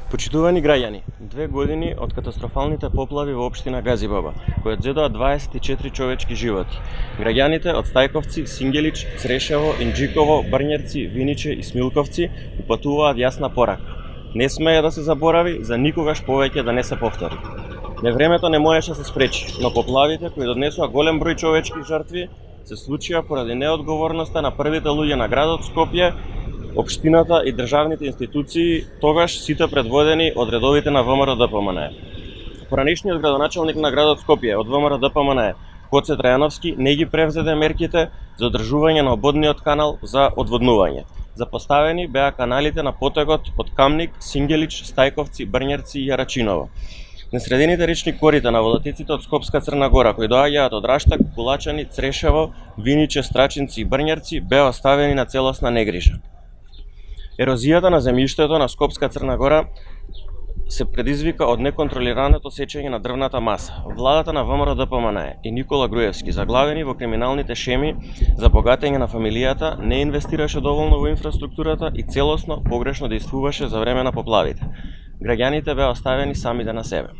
Почитувани граѓани, 2 години од катастрофалните поплави во општина Газибаба, кои одзедоа 24 човечки животи. Граѓаните од Стајковци, Сингелич, Црешево, Инџиково, Брњерци, Виниче и Смилковци упатуваат јасна порака. Не смее да се заборави, за никогаш повеќе да не се повтори. Невремето не можеше да се спречи, но поплавите кои донесоа голем број човечки жртви се случија поради неодговорноста на првите луѓе на градот Скопје, општината и државните институции, тогаш сите предводени од редовите на ВМРО-ДПМНЕ. Поранешниот градоначалник на градот Скопје од ВМРО-ДПМНЕ, Гоце Трајановски, не ги превзеде мерките за одржување на ободниот канал за одводнување. Запоставени беа каналите на потегот од Камник, Сингелич, Стајковци, Брњерци и Јарачиново. Несредените речни корита на водатиците од Скопска Црна Гора, кои доаѓаат од Раштак, Кулачани, Црешево, Виниче, Страчинци и Брњерци, беа оставени на целосна негрижа. Ерозијата на земјиштето на Скопска Црна Гора се предизвика од неконтролираното сечење на дрвната маса. Владата на ВМРО-ДПМНЕ и Никола Груевски, заглавени во криминалните шеми за богатење на фамилијата, не инвестираше доволно во инфраструктурата и целосно погрешно действуваше за време на поплавите. Граѓаните беа оставени самите на себе.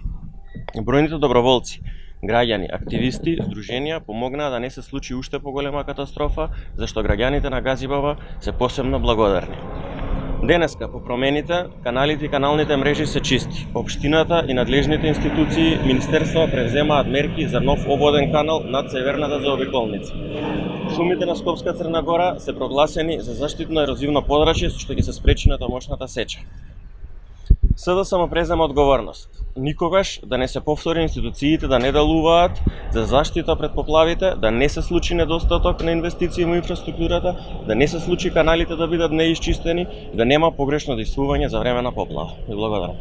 Бројните доброволци, граѓани, активисти, здруженија помогнаа да не се случи уште поголема катастрофа, зашто граѓаните на Газибаба се посебно благодарни. Денеска, по промените, каналите и каналните мрежи се чисти. Општината и надлежните институции, министерства превземаат мерки за нов ободен канал над северната заобиколница. Шумите на Скопска Црна Гора се прогласени за заштитно ерозивно подрачје со што ќе се спречи натамошната сеча. СДСМ само презема одговорност. Никогаш да не се повтори институциите да не делуваат за заштита пред поплавите, да не се случи недостаток на инвестиции во инфраструктурата, да не се случи каналите да бидат неисчистени, да нема погрешно действување за време на поплава. Ви благодарам.